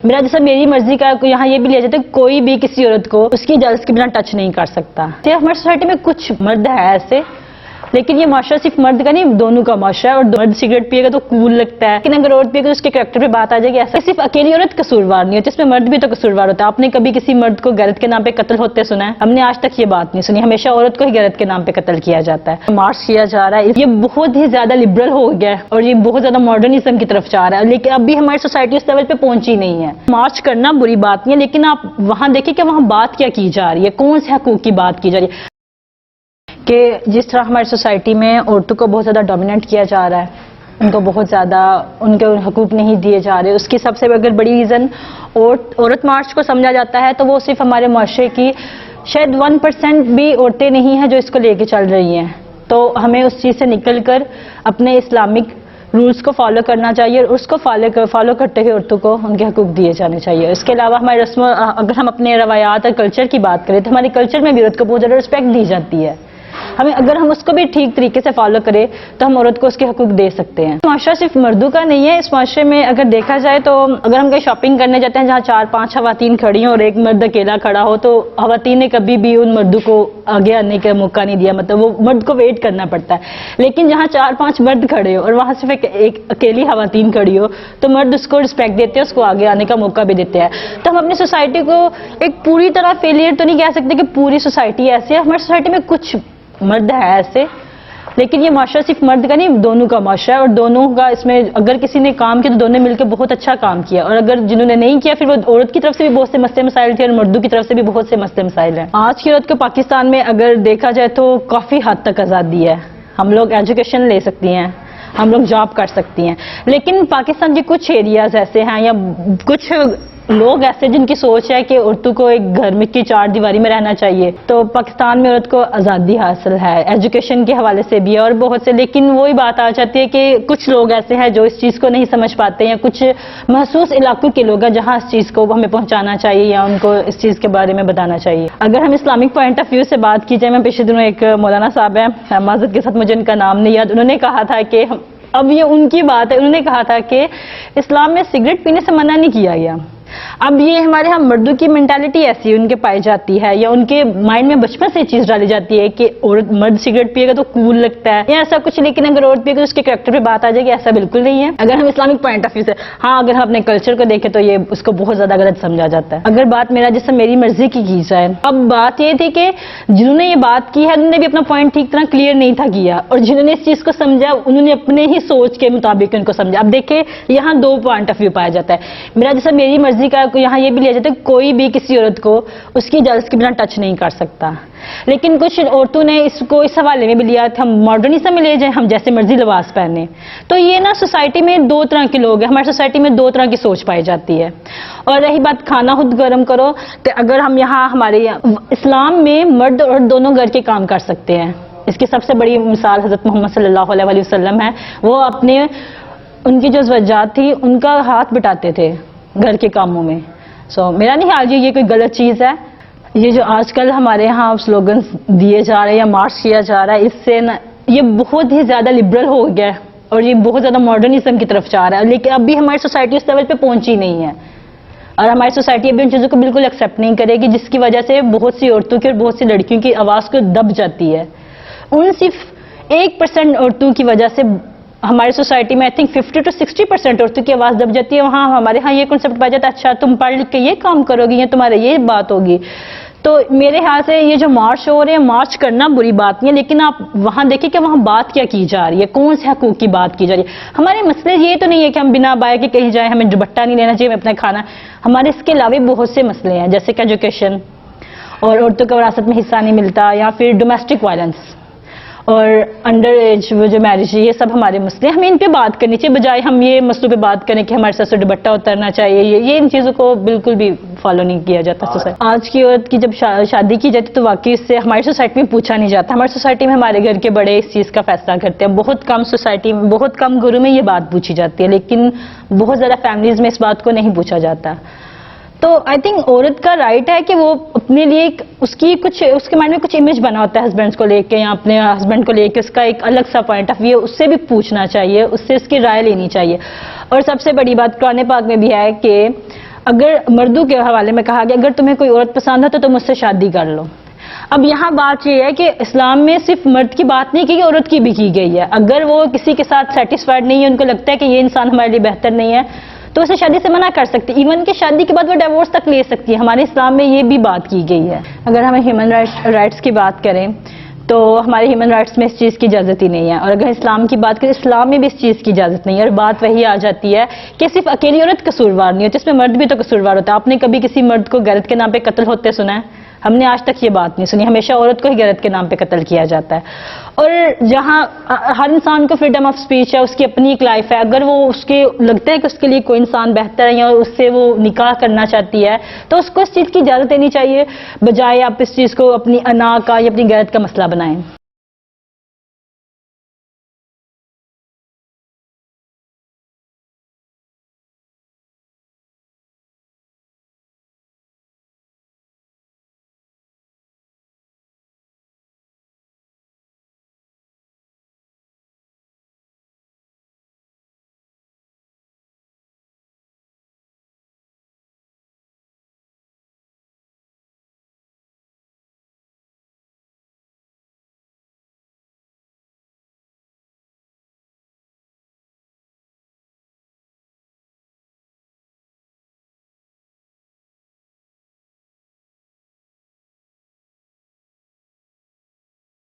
میرا جیسا میری مرضی کا یہاں یہ بھی لیا جاتا ہے کوئی بھی کسی عورت کو اس کی اجازت کے بنا ٹچ نہیں کر سکتا. ہماری سوسائٹی میں کچھ مرد ہیں ایسے، لیکن یہ معاشرہ صرف مرد کا نہیں دونوں کا معاشرہ ہے. اور مرد سگریٹ پیے گا تو کول لگتا ہے، لیکن اگر عورت پیے گا تو اس کے کریکٹر پہ بات آ جائے گی. ایسا صرف اکیلی عورت قصوروار نہیں ہوتی، اس میں مرد بھی تو قصوروار ہوتا ہے. آپ نے کبھی کسی مرد کو غیرت کے نام پہ قتل ہوتے سنا ہے؟ ہم نے آج تک یہ بات نہیں سنی. ہمیشہ عورت کو ہی غیرت کے نام پہ قتل کیا جاتا ہے. مارچ کیا جا رہا ہے، یہ بہت ہی زیادہ لبرل ہو گیا ہے اور یہ بہت زیادہ ماڈرنزم کی طرف جا رہا ہے، لیکن اب بھی ہماری سوسائٹی اس لیول پہ پہنچی نہیں ہے. مارچ کرنا بری بات نہیں ہے، لیکن آپ وہاں دیکھیں کہ وہاں بات کیا کی جا رہی ہے، کون سے حقوق کی بات کی جا رہی ہے. کہ جس طرح ہماری سوسائٹی میں عورتوں کو بہت زیادہ ڈومینیٹ کیا جا رہا ہے، ان کو بہت زیادہ ان کے حقوق نہیں دیے جا رہے. اس کی سب سے اگر بڑی ریزن عورت مارچ کو سمجھا جاتا ہے تو وہ صرف ہمارے معاشرے کی شاید 1% بھی عورتیں نہیں ہیں جو اس کو لے کے چل رہی ہیں. تو ہمیں اس چیز سے نکل کر اپنے اسلامک رولز کو فالو کرنا چاہیے اور اس کو فالو کرتے ہوئے عورتوں کو ان کے حقوق دیے جانے چاہیے. اس کے علاوہ ہمارے اگر ہم اپنے روایات اور کلچر کی بات کریں تو ہمارے کلچر میں بھی عورت کو بہت زیادہ رسپیکٹ دی جاتی ہے. اگر ہم اس کو بھی ٹھیک طریقے سے فالو کریں تو ہم عورت کو اس کے حقوق دے سکتے ہیں. معاشرہ صرف مردوں کا نہیں ہے. اس معاشرے میں اگر دیکھا جائے تو اگر ہم کہیں شاپنگ کرنے جاتے ہیں جہاں 4-5 خواتین کھڑی ہیں اور ایک مرد اکیلا کھڑا ہو تو خواتین نے کبھی بھی ان مردوں کو آگے آنے کا موقع نہیں دیا، مطلب وہ مرد کو ویٹ کرنا پڑتا ہے. لیکن جہاں 4-5 مرد کھڑے ہو اور وہاں صرف ایک اکیلی خواتین کھڑی ہو تو مرد اس کو رسپیکٹ دیتے ہیں، اس کو آگے آنے کا موقع بھی دیتے ہیں. تو ہم اپنی سوسائٹی کو ایک پوری طرح فیلئر تو نہیں کہہ سکتے کہ پوری سوسائٹی ایسی ہے. ہماری سوسائٹی میں کچھ مرد ہے ایسے، لیکن یہ معاشرہ صرف مرد کا نہیں دونوں کا معاشرہ ہے. اور دونوں کا اس میں اگر کسی نے کام کیا تو دونوں نے مل کے بہت اچھا کام کیا، اور اگر جنہوں نے نہیں کیا پھر وہ عورت کی طرف سے بھی بہت سے مسئلے مسائل تھے اور مردوں کی طرف سے بھی بہت سے مسئلے مسائل ہیں. آج کی عورت کو پاکستان میں اگر دیکھا جائے تو کافی حد تک آزادی ہے. ہم لوگ ایجوکیشن لے سکتی ہیں، ہم لوگ جاب کر سکتی ہیں، لیکن پاکستان کے کچھ ایریاز ایسے ہیں یا کچھ لوگ ایسے جن کی سوچ ہے کہ عورتوں کو ایک گھر میں کی 4 دیواری میں رہنا چاہیے. تو پاکستان میں عورت کو آزادی حاصل ہے ایجوکیشن کے حوالے سے بھی اور بہت سے، لیکن وہی بات آ جاتی ہے کہ کچھ لوگ ایسے ہیں جو اس چیز کو نہیں سمجھ پاتے ہیں. کچھ محسوس علاقوں کے لوگ ہیں جہاں اس چیز کو ہمیں پہنچانا چاہیے یا ان کو اس چیز کے بارے میں بتانا چاہیے. اگر ہم اسلامک پوائنٹ آف ویو سے بات کی جائے، میں پچھلے دنوں ایک مولانا صاحب ہیں معذرت کے ساتھ مجھے ان کا نام نہیں یاد، انہوں نے کہا تھا کہ اب یہ ان کی بات ہے، انہوں نے کہا تھا کہ اسلام میں سگریٹ پینے سے منع نہیں کیا گیا. اب یہ ہمارے ہاں مردوں کی مینٹالٹی ایسی ان کے پائی جاتی ہے یا ان کے مائنڈ میں بچپن سے یہ چیز ڈالی جاتی ہے کہ مرد سگریٹ پیے گا تو کول لگتا ہے یا ایسا کچھ. لیکن اگر عورت پیے گا تو اس کے کریکٹر پہ بات آ جائے گی، ایسا بالکل نہیں ہے. اگر ہم اسلامک پوائنٹ آف ویو سے اگر ہم اپنے کلچر کو دیکھیں تو یہ اس کو بہت زیادہ غلط سمجھا جاتا ہے. اگر بات میرا جس سے میری مرضی کی جائے، اب بات یہ تھی کہ جنہوں نے یہ بات کی ہے انہوں نے بھی اپنا پوائنٹ ٹھیک طرح کلیئر نہیں تھا کیا، اور جنہوں نے اس چیز کو سمجھا انہوں نے اپنے ہی سوچ کے مطابق ان کو سمجھا. اب دیکھیں یہاں 2 پوائنٹ آف ویو پایا جاتا ہے. میرا جیسا میری مرضی کا یہاں یہ بھی لیا جاتا ہے کوئی بھی کسی عورت کو اس کی اجازت کے بنا ٹچ نہیں کر سکتا. لیکن کچھ عورتوں نے اس کو اس حوالے میں بھی لیا تھا، ہم ماڈرنزم میں لے جائیں، ہم جیسے مرضی لباس پہنے. تو یہ نا سوسائٹی میں 2 طرح کے لوگ ہیں. ہماری سوسائٹی میں 2 طرح کی سوچ پائی جاتی ہے. اور رہی بات کھانا خود گرم کرو، تو اگر ہم یہاں ہمارے اسلام میں مرد اور دونوں گھر کے کام کر سکتے ہیں. اس کی سب سے بڑی مثال حضرت محمد صلی اللہ علیہ وسلم ہے. وہ ان کی جو زوجات تھی ان کا ہاتھ بٹاتے تھے گھر کے کاموں میں. میرا نہیں خیال یہ کوئی غلط چیز ہے. یہ جو آج کل ہمارے یہاں سلوگنز دیے جا رہے ہیں یا مارچ کیا جا رہا ہے، اس سے یہ بہت ہی زیادہ لبرل ہو گیا ہے اور یہ بہت زیادہ ماڈرنزم کی طرف جا رہا ہے. لیکن اب بھی ہماری سوسائٹی اس لیول پہ پہنچی نہیں ہے اور ہماری سوسائٹی ابھی ان چیزوں کو بالکل ایکسیپٹ نہیں کرے گی، جس کی وجہ سے بہت سی عورتوں کی اور بہت سی لڑکیوں کی آواز کو دب جاتی ہے. ان صرف 1% عورتوں کی وجہ سے ہماری سوسائٹی میں 50 to 60% عورتوں کی آواز دب جاتی ہے. وہاں ہمارے ہاں یہ کنسیپٹ پایا جاتا ہے اچھا تم پڑھ لکھ کے یہ کام کرو گی یا تمہارے یہ بات ہوگی. تو میرے خیال سے یہ جو مارچ ہو رہے ہیں، مارچ کرنا بری بات نہیں ہے، لیکن آپ وہاں دیکھیں کہ وہاں بات کیا کی جا رہی ہے، کون سے حقوق کی بات کی جا رہی ہے. ہمارے مسئلے یہ تو نہیں ہے کہ ہم بنا بائے کے کہیں جائیں، ہمیں دوپٹہ نہیں لینا چاہیے، ہمیں اپنا کھانا. ہمارے اس کے علاوہ بہت سے مسئلے ہیں جیسے کہ ایجوکیشن اور عورتوں کو وراثت میں حصہ نہیں ملتا، یا پھر ڈومیسٹک وائلنس اور انڈر ایج وہ جو میرج ہے. یہ سب ہمارے مسئلے ہیں، ہمیں ان پہ بات کرنی چاہیے بجائے ہم یہ مسئلوں پہ بات کریں کہ ہمارے سر سے دوپٹہ اترنا چاہیے. یہ ان چیزوں کو بالکل بھی فالو نہیں کیا جاتا. آج کی عورت کی جب شادی کی جاتی تو واقعی اس سے ہماری سوسائٹی میں پوچھا نہیں جاتا. ہماری سوسائٹی میں ہمارے گھر کے بڑے اس چیز کا فیصلہ کرتے ہیں. بہت کم سوسائٹی میں، بہت کم گھروں میں یہ بات پوچھی جاتی ہے، لیکن بہت زیادہ فیملیز میں اس بات کو نہیں پوچھا جاتا. تو آئی تھنک عورت کا رائٹ ہے کہ وہ اپنے لیے اس کے مائنڈ میں کچھ امیج بنا ہوتا ہے ہسبینڈ کو لے کے یا اپنے ہسبینڈ کو لے کے، اس کا ایک الگ سا پوائنٹ آف ویو، اس سے بھی پوچھنا چاہیے، اس سے اس کی رائے لینی چاہیے. اور سب سے بڑی بات قرآن پاک میں بھی ہے کہ اگر مردوں کے حوالے میں کہا گیا اگر تمہیں کوئی عورت پسند ہے تو تم اس سے شادی کر لو. اب یہاں بات یہ ہے کہ اسلام میں صرف مرد کی بات نہیں کی گئی، عورت کی بھی کی گئی ہے. اگر وہ کسی کے ساتھ سیٹسفائڈ نہیں ہے، ان کو لگتا ہے کہ یہ انسان ہمارے لیے بہتر نہیں ہے، تو اسے شادی سے منع کر سکتی. ایون کہ شادی کے بعد وہ ڈیورس تک لے سکتی ہے. ہمارے اسلام میں یہ بھی بات کی گئی ہے. اگر ہمیں ہیومن رائٹس کی بات کریں تو ہمارے ہیومن رائٹس میں اس چیز کی اجازت ہی نہیں ہے. اور اگر اسلام کی بات کریں، اسلام میں بھی اس چیز کی اجازت نہیں ہے. اور بات وہی آ جاتی ہے کہ صرف اکیلی عورت قصوروار نہیں ہوتی، اس میں مرد بھی تو قصوروار ہوتا ہے. آپ نے کبھی کسی مرد کو غیرت کے نام پہ قتل ہوتے سنا ہے؟ ہم نے آج تک یہ بات نہیں سنی. ہمیشہ عورت کو ہی غیرت کے نام پہ قتل کیا جاتا ہے. اور جہاں ہر انسان کو فریڈم آف اسپیچ ہے، اس کی اپنی ایک لائف ہے، اگر وہ اس کے لگتا ہے کہ اس کے لیے کوئی انسان بہتر ہے یا اس سے وہ نکاح کرنا چاہتی ہے تو اس کو اس چیز کی اجازت دینی چاہیے، بجائے آپ اس چیز کو اپنی انا کا یا اپنی غیرت کا مسئلہ بنائیں.